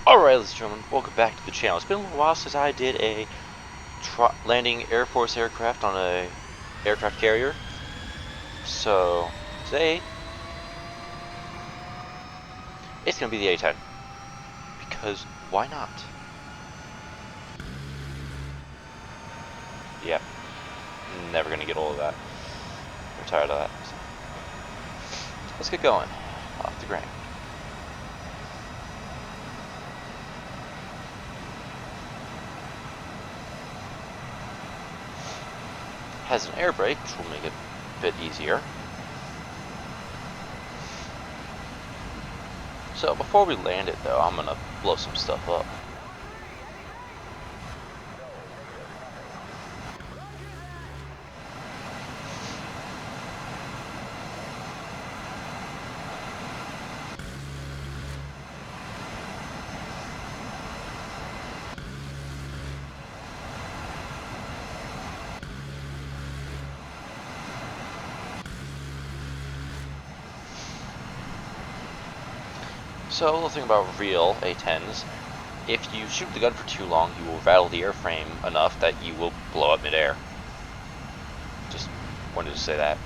Alright, ladies and gentlemen, welcome back to the channel. It's been a little while since I did a landing Air Force aircraft on a aircraft carrier. So, today, it's going to be the A-10. Because, why not? Yep. Never going to get old of that. I'm tired of that. So. Let's get going. Off the ground. Has an air brake, which will make it a bit easier. So before we land it though, I'm gonna blow some stuff up. So, a little thing about real A-10s, if you shoot the gun for too long, you will rattle the airframe enough that you will blow up midair. Just wanted to say that.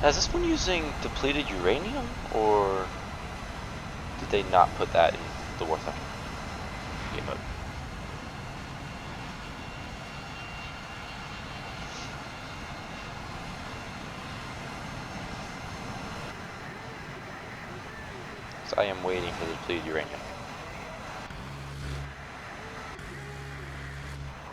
Is this one using depleted uranium, or did they not put that in the wartime game mode? So I am waiting for the depleted uranium.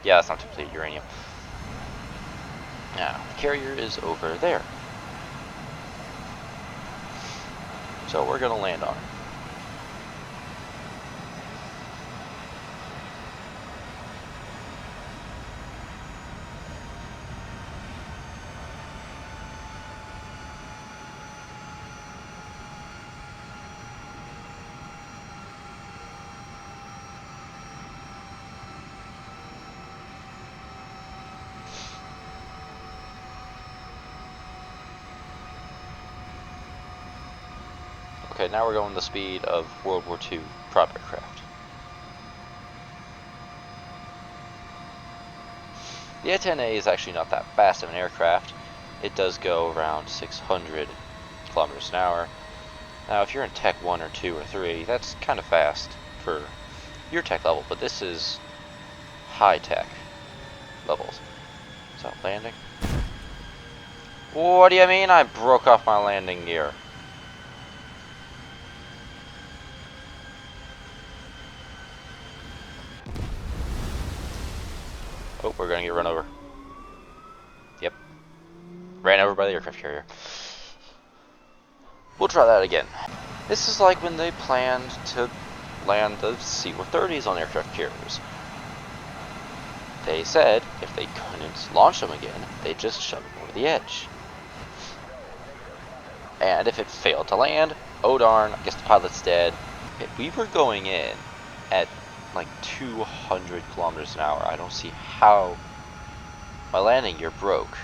Yeah, that's not depleted uranium. Now, the carrier is over there. So we're gonna land on it. Okay, now we're going the speed of World War II prop aircraft. The A-10A is actually not that fast of an aircraft. It does go around 600 kilometers an hour. Now, if you're in Tech 1 or 2 or 3, that's kind of fast for your tech level, but this is high tech levels. So, landing. What do you mean I broke off my landing gear? Oh, we're gonna get run over. Yep. Ran over by the aircraft carrier. We'll try that again. This is like when they planned to land the C-130s on aircraft carriers. They said if they couldn't launch them again, they'd just shove them over the edge. And if it failed to land, oh darn, I guess the pilot's dead. If we were going in at like 200 kilometers an hour, I don't see how my landing gear broke.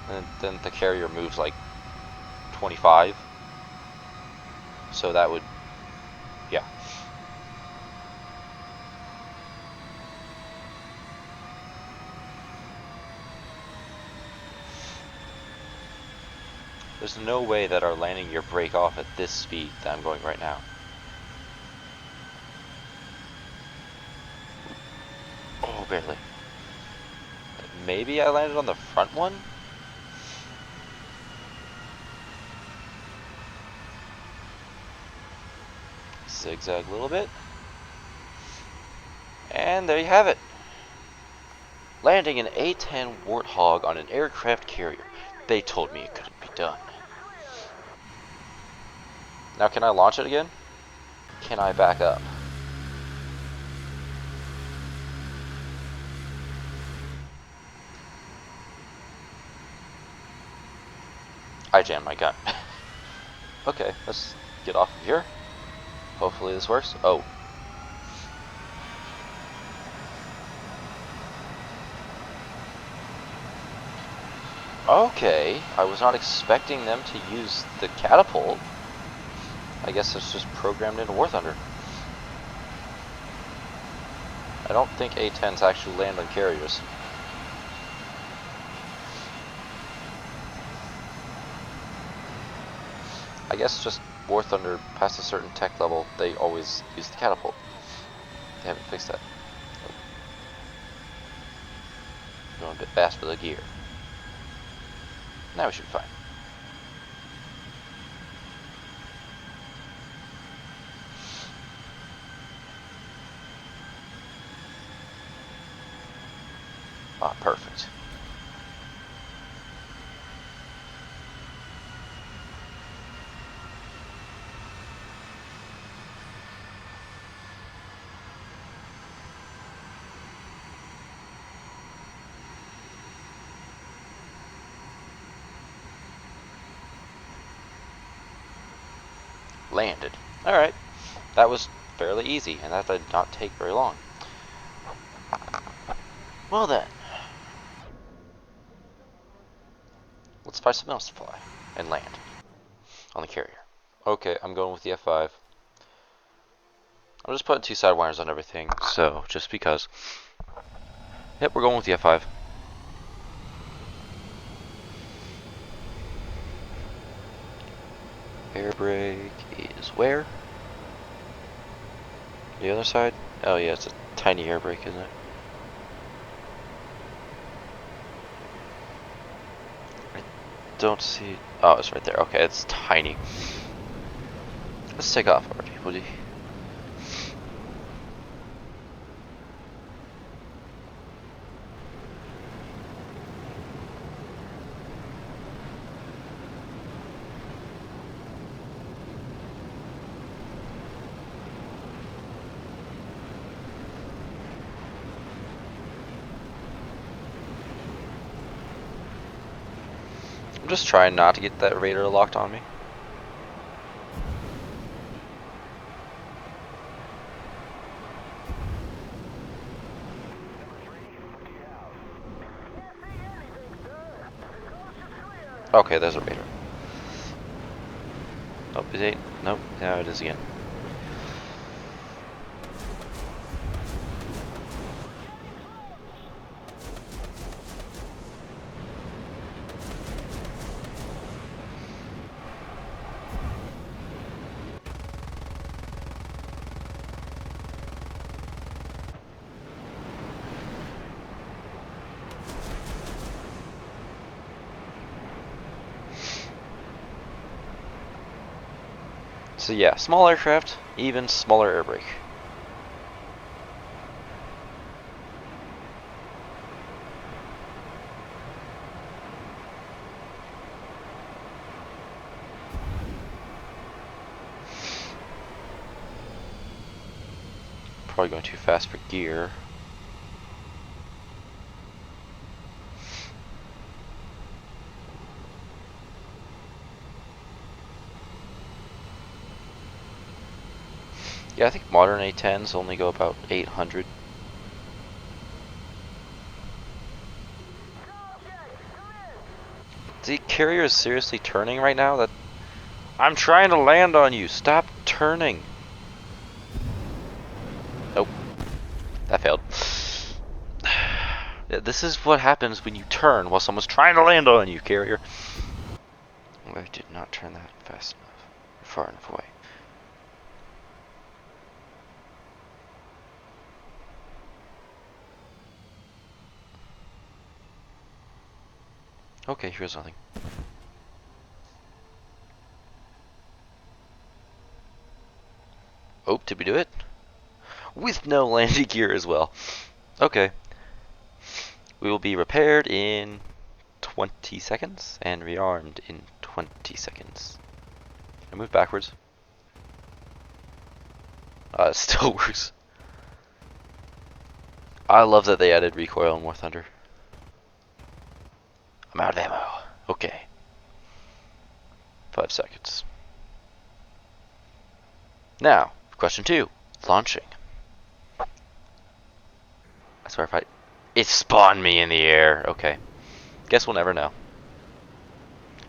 And then the carrier moves like 25. So that would, yeah. There's no way that our landing gear break off at this speed that I'm going right now. Oh, barely. Maybe I landed on the front one? Zigzag a little bit. And there you have it. Landing an A-10 Warthog on an aircraft carrier. They told me it couldn't be done. Now can I launch it again? Can I back up? I jammed my gun. Okay, let's get off of here. Hopefully this works. Oh. Okay, I was not expecting them to use the catapult. I guess it's just programmed into War Thunder. I don't think A-10s actually land on carriers. I guess just War Thunder past a certain tech level, they always use the catapult. They haven't fixed that. Nope. Going a bit fast for the gear. Now we should be fine. Ah, perfect. Landed. Alright. That was fairly easy, and that did not take very long. Well then. Let's find something else to fly. And land. On the carrier. Okay, I'm going with the F5. I'm just putting 2 side wires on everything, so just because. Yep, we're going with the F5. Air brake is where? The other side? Oh yeah, it's a tiny air brake, isn't it? I don't see. Oh, it's right there. Okay, it's tiny. Let's take off already, would you? I'm just trying not to get that radar locked on me. Okay, there's a radar. Nope, it ain't. Nope, now it is again. So yeah, small aircraft, even smaller air brake. Probably going too fast for gear. Yeah, I think modern A10s only go about 800. The carrier is seriously turning right now? That I'm trying to land on you. Stop turning. Nope. That failed. This is what happens when you turn while someone's trying to land on you, carrier. I did not turn that fast enough. Far enough away. Okay, here's nothing. Oh, did we do it? With no landing gear as well. Okay. We will be repaired in 20 seconds and rearmed in 20 seconds. I move backwards. It still works. I love that they added recoil in War Thunder. I'm out of ammo. Okay. 5 seconds. Now, question 2. Launching. I swear if it spawned me in the air. Okay. Guess we'll never know.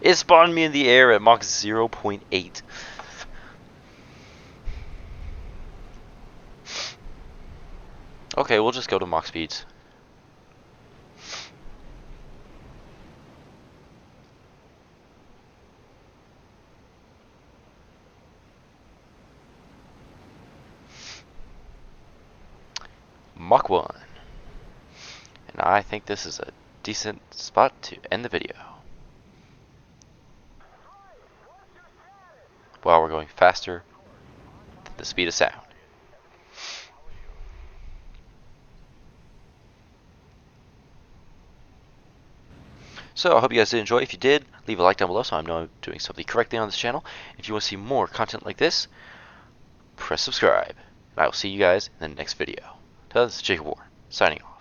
It spawned me in the air at Mach 0.8. Okay, we'll just go to Mach speeds. Mach 1. And I think this is a decent spot to end the video. While we're going faster than the speed of sound. So I hope you guys did enjoy. If you did, leave a like down below so I know I'm doing something correctly on this channel. If you want to see more content like this, press subscribe. And I will see you guys in the next video. This is Jacob War, signing off.